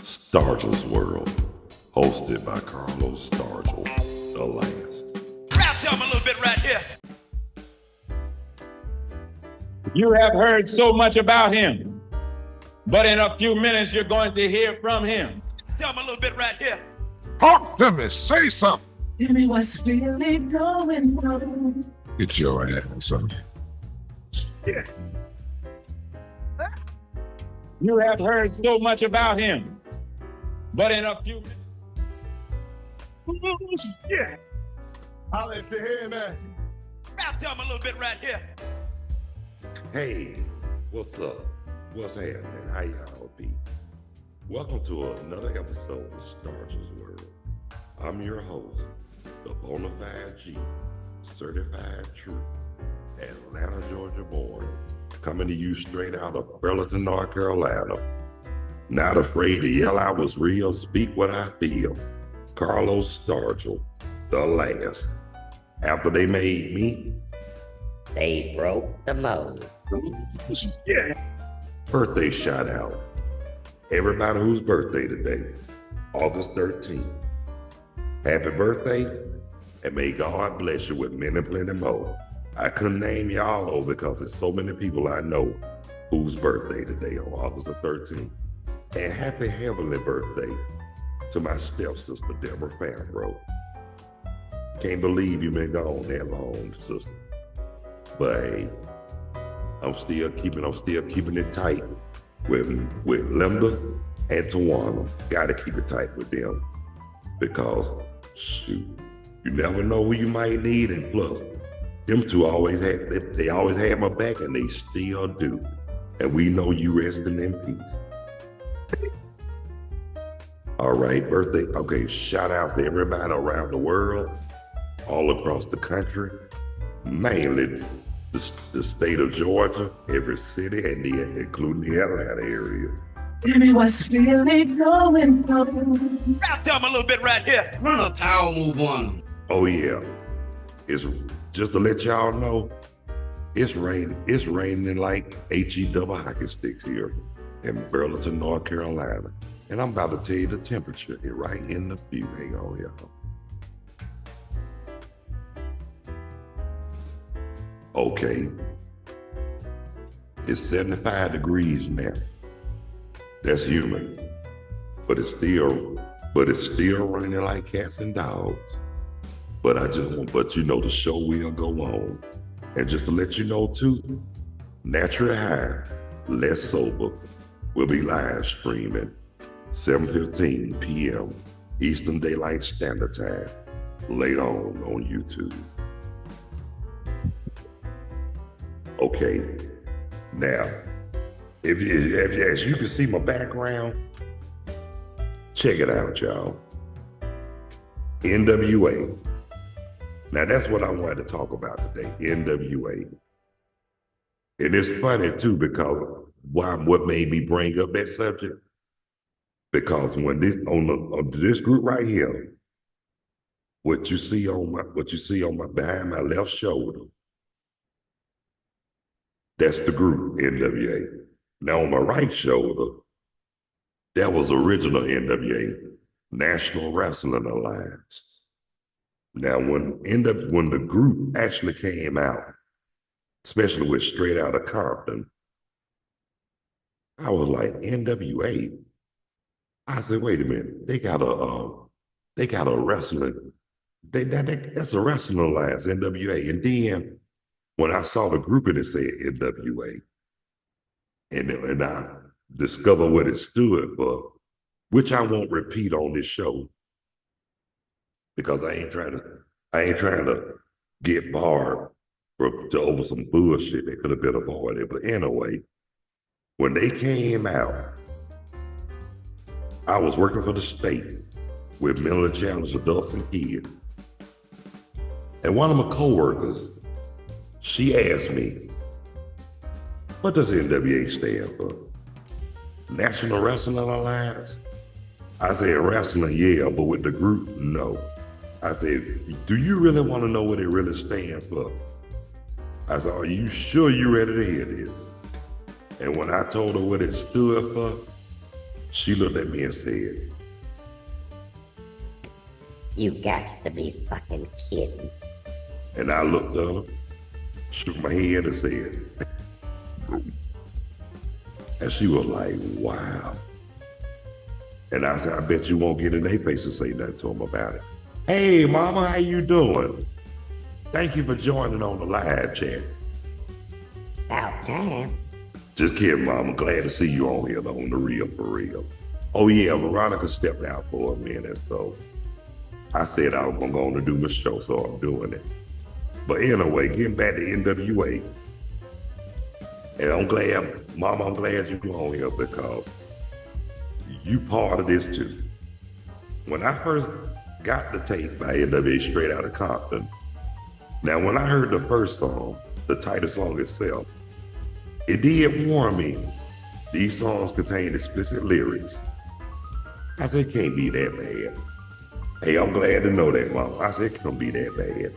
Stargell's World, hosted by Carlos Stargell, the last. Rap to him a little bit right here. You have heard so much about him, but in a few minutes you're going to hear from him. Tell him a little bit right here. Talk to me, say something. Tell me what's really going on. Get your ass up. Yeah. You have heard so much about him, but in a few minutes. Yeah. I'll let you hear that. Rap to him a little bit right here. Hey, what's up? What's happening? How y'all be? Welcome to another episode of Stargell's World. I'm your host, the Bonafide G, certified true, Atlanta, Georgia born, coming to you straight out of Burlington, North Carolina. Not afraid to yell out what's real, speak what I feel. Carlos Stargell, the last. After they made me, they broke the mold. Yeah. Birthday shout out. Everybody whose birthday today, August 13th. Happy birthday, and may God bless you with many plenty more. I couldn't name y'all all because there's so many people I know whose birthday today on August the 13th. And happy heavenly birthday to my stepsister, Deborah Fambro. Can't believe you've been gone that long, sister. But hey, I'm still keeping it tight with Linda and Tawana. Gotta keep it tight with them because shoot, you never know who you might need, and plus, them two always had my back, and they still do. And we know you resting in peace. All right, birthday. Okay, shout out to everybody around the world, all across the country, mainly the state of Georgia, every city, and including the Atlanta area. Tell me what's really going on. Rap to him a little bit right here. Run a power move on them. Oh yeah, it's just to let y'all know, it's raining like HE double hockey sticks here in Burlington, North Carolina. And I'm about to tell you the temperature here right in the view. Hang on, y'all. Okay, it's 75 degrees now. That's humid, but it's still raining like cats and dogs. But you know, the show will go on. And just to let you know too, Naturally High, Less Sober will be live streaming 7:15 p.m. Eastern Daylight Standard Time later on YouTube. Okay, now, if as you can see my background, check it out, y'all. NWA. Now that's what I wanted to talk about today, NWA. And it's funny too, because what made me bring up that subject? Because when on this group right here, what you see on my behind my left shoulder, that's the group NWA. Now on my right shoulder, that was original NWA, National Wrestling Alliance. Now when the group actually came out, especially with Straight Outta Compton, I was like, NWA. I said, wait a minute, they got a wrestling, that's a wrestling alliance, NWA. And then when I saw the group and it said NWA, and I discovered what it stood for, which I won't repeat on this show because I ain't trying to get barred over some bullshit that could have been avoided. But anyway, when they came out, I was working for the state with mentally challenged adults and kids. And one of my coworkers, she asked me, what does NWA stand for? National Wrestling Alliance? I said, wrestling, yeah, but with the group, no. I said, do you really want to know what it really stands for? I said, are you sure you ready to hear this? And when I told her what it stood for, She looked at me and said, You got to be fucking kidding. and I looked at her, shook my head and said, and she was like, wow. And I said, I bet you won't get in their face and say nothing to them about it. Hey, mama, how you doing? Thank you for joining on the live chat. About time. Just kidding, mama. Glad to see you on here, though, on the real, for real. Oh, yeah, Veronica stepped out for a minute, so I said I was going to go on to do my show, so I'm doing it. But anyway, getting back to NWA, and I'm glad, mama, I'm glad you're on here because you part of this too. When I first got the tape by NWA straight out of Compton, now when I heard the first song, the title song itself, it did warn me these songs contain explicit lyrics. I said, it can't be that bad. Hey, I'm glad to know that, Mom. I said, it can't be that bad.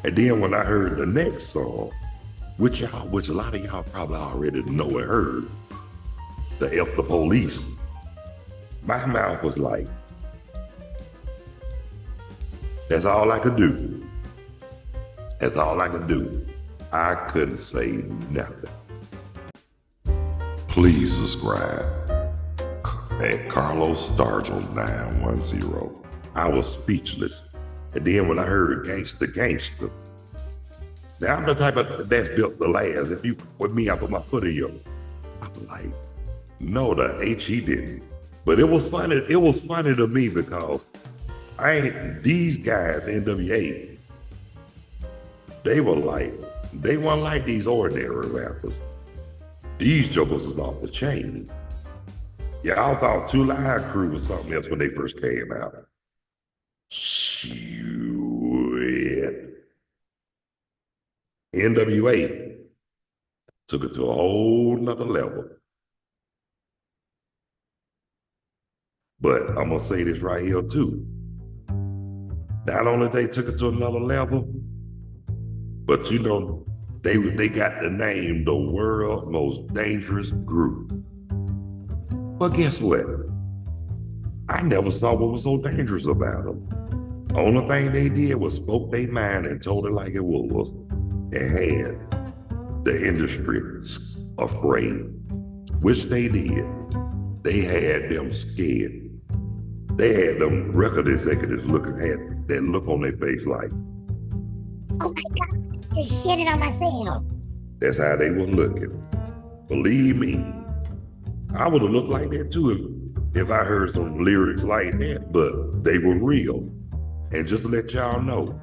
And then when I heard the next song, which a lot of y'all probably already know and heard, the F the Police, my mouth was like, that's all I could do. That's all I could do. I couldn't say nothing. Please subscribe at Carlos Stargell 910. I was speechless. And then when I heard Gangsta Gangsta, now I'm the type of that's built to last. If you with me, I put my foot in you. I'm like, no, the H he didn't. But it was funny. It was funny to me because these guys, NWA, they weren't like these ordinary rappers. These jokers was off the chain. Y'all thought Two Live Crew was something else when they first came out. Shit. NWA took it to a whole nother level. But I'm gonna say this right here too. Not only they took it to another level, but you know, they got the name the world's most dangerous group. But guess what? I never saw what was so dangerous about them. Only thing they did was spoke their mind and told it like it was, and had the industry afraid, which they did. They had them scared. They had them record executives had that look on their face like, oh my God, just shit it on myself. that's how they were looking. Believe me, I would have looked like that too if I heard some lyrics like that, but they were real. And just to let y'all know,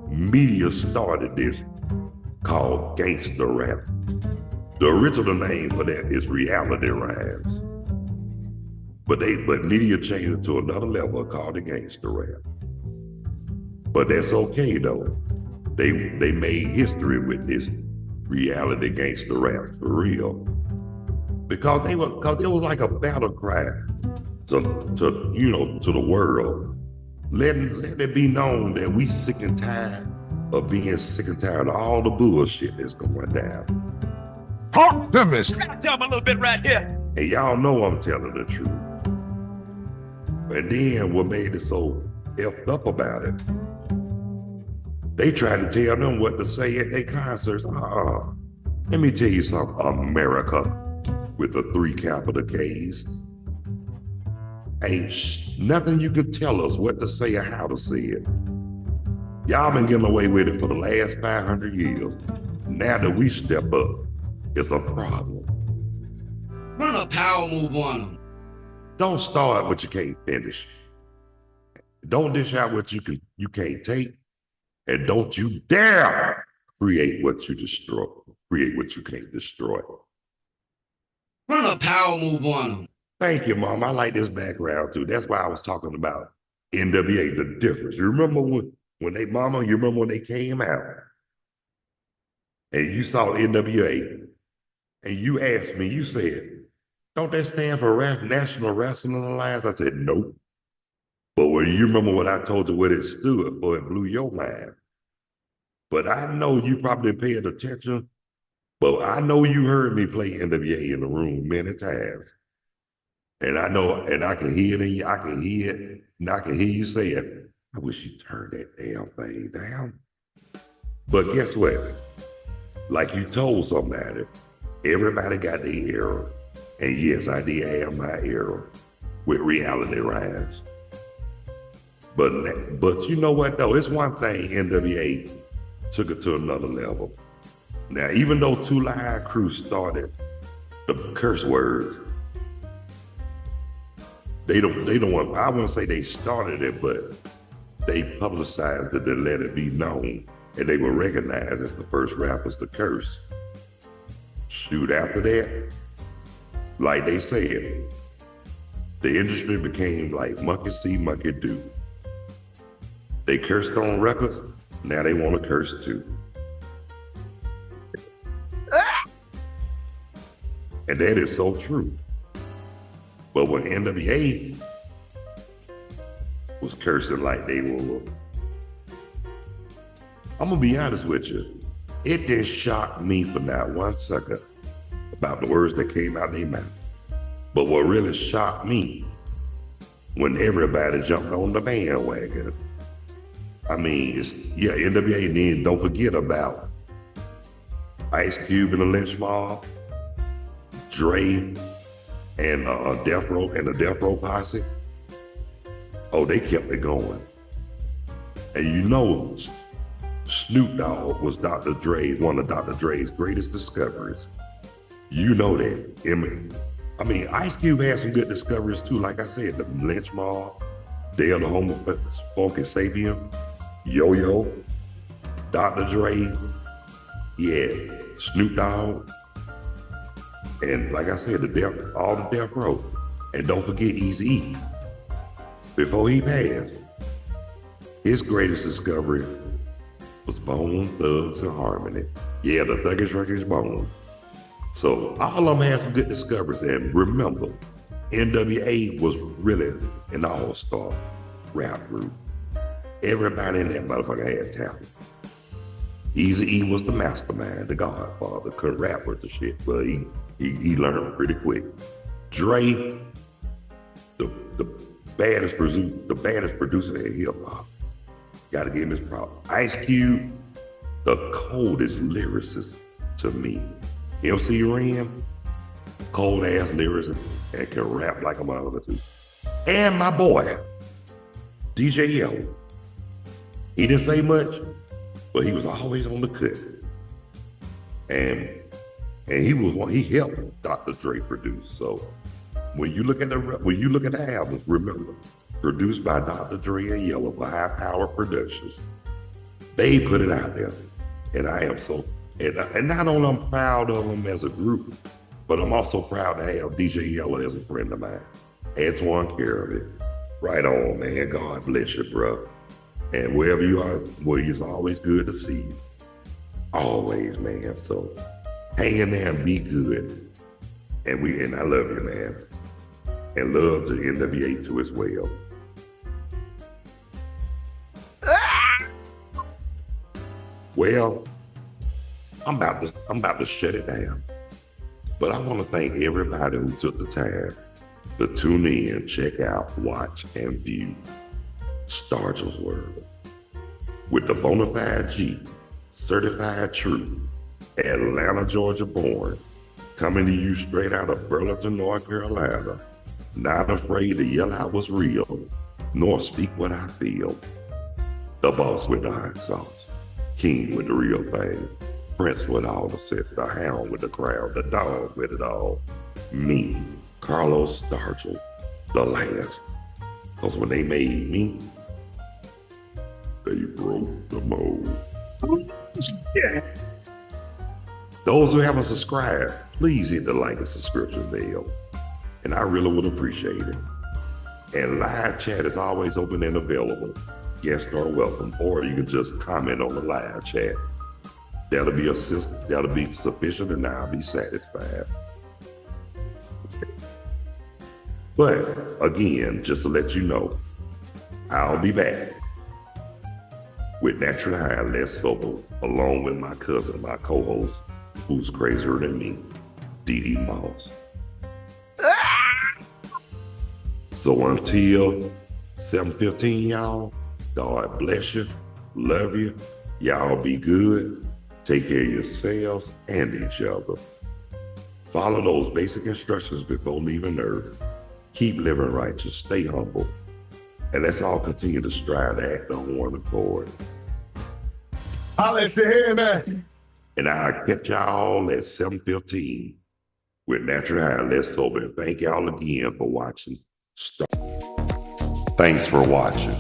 media started this called gangster rap. The original name for that is reality rhymes. But media changed it to another level called the gangster rap. But that's okay though. They made history with this reality gangster rap for real. Because it was like a battle cry to the world. Letting it be known that we sick and tired of being sick and tired of all the bullshit that's going down. Talk to me. Rap to him a little bit right here. And y'all know I'm telling the truth. And then what made it so effed up about it, they tried to tell them what to say at their concerts. Let me tell you something, America, with the 3 capital K's. Ain't nothing you could tell us what to say or how to say it. Y'all been getting away with it for the last 500 years. Now that we step up, it's a problem. Run a power move on them. Don't start what you can't finish. Don't dish out what you can't take. And don't you dare create what you destroy. Create what you can't destroy. Run a power move on them. Thank you, Mom. I like this background too. That's why I was talking about NWA, the difference. You remember when they, Mama, you remember when they came out and you saw NWA and you asked me, you said, don't that stand for National Wrestling Alliance? I said, nope. But when you remember what I told you what it stood for, it blew your mind. But I know you probably paid attention, but I know you heard me play NWA in the room many times. And I know, and I can hear it, I can hear it, and I can hear you saying, I wish you turned that damn thing down. But guess what? Like you told somebody, everybody got their error. And yes, I did have my error with Reality Rise. But you know what though? It's one thing NWA took it to another level. Now, even though Two Live Crew started the curse words, they don't want, I wouldn't say they started it, but they publicized it and let it be known. And they were recognized as the first rappers to curse. Shoot, after that, like they said, the industry became like monkey see, monkey do. They cursed on records, now they want to curse too. And that is so true. But when NWA was cursing like they were, I'm gonna be honest with you, it didn't shock me for not 1 second about the words that came out their mouth. But what really shocked me, when everybody jumped on the bandwagon, I mean, NWA, and then don't forget about Ice Cube and the Lynch Mob, Dre and Death Row and the Death Row Posse. Oh, they kept it going. And you know, Snoop Dogg was Dr. Dre, one of Dr. Dre's greatest discoveries. You know that. I mean, Ice Cube had some good discoveries too. Like I said, the Lynch Mob, Dale the Homo Funky Sapien, Yo-Yo, Dr. Dre, yeah, Snoop Dogg, and like I said, all the Death Row. And don't forget Eazy-E. Before he passed, his greatest discovery was Bone Thugs and Harmony. Yeah, the Thuggish Records Bone. So all of them had some good discoveries. And remember, NWA was really an all-star rap group. Everybody in that motherfucker had talent. Eazy-E was the mastermind, the godfather, could rap with the shit, but he learned pretty quick. Dre, the baddest producer in hip hop. Gotta give him his props. Ice Cube, the coldest lyricist to me. MC Ren, cold ass lyricist and can rap like a mother too. And my boy, DJ Yellow. He didn't say much, but he was always on the cut. And he helped Dr. Dre produce. So when you look at the albums, remember, produced by Dr. Dre and Yellow for High Power Productions. They put it out there. And I am so, and not only I'm proud of them as a group, but I'm also proud to have DJ Yellow as a friend of mine. Antoine care of it. Right on, man. God bless you, bro. And wherever you are, well, it's always good to see you. Always, man. So hang in there and be good. And I love you, man. And love to NWA too as well. Well, I'm about to shut it down. But I want to thank everybody who took the time to tune in, check out, watch, and view Stargell's World with the Bonafide G, certified true, Atlanta, Georgia born, coming to you straight out of Burlington, North Carolina, not afraid to yell out what's real, nor speak what I feel. The boss with the hot sauce, king with the real thing, prince with all the sense, the hound with the crown, the dog with it all. Me, Carlos Stargell, the last. Because when they made me, they broke the mold. Yeah. Those who haven't subscribed, please hit the like and subscription bell. And I really would appreciate it. And live chat is always open and available. Guests are welcome, or you can just comment on the live chat. That'll be sufficient, and I'll be satisfied. But again, just to let you know, I'll be back with Natural High Less Sober, along with my cousin, my co-host, who's crazier than me, Dee Dee Moss. So until 7:15, y'all, God bless you, love you, y'all be good, take care of yourselves and each other. Follow those basic instructions before leaving Earth. Keep living righteous, stay humble, and let's all continue to strive to act on one accord. Holla if you hear me. And I'll catch y'all at 7:15 with Natural High Less Sober. And thank y'all again for watching. Thanks for watching.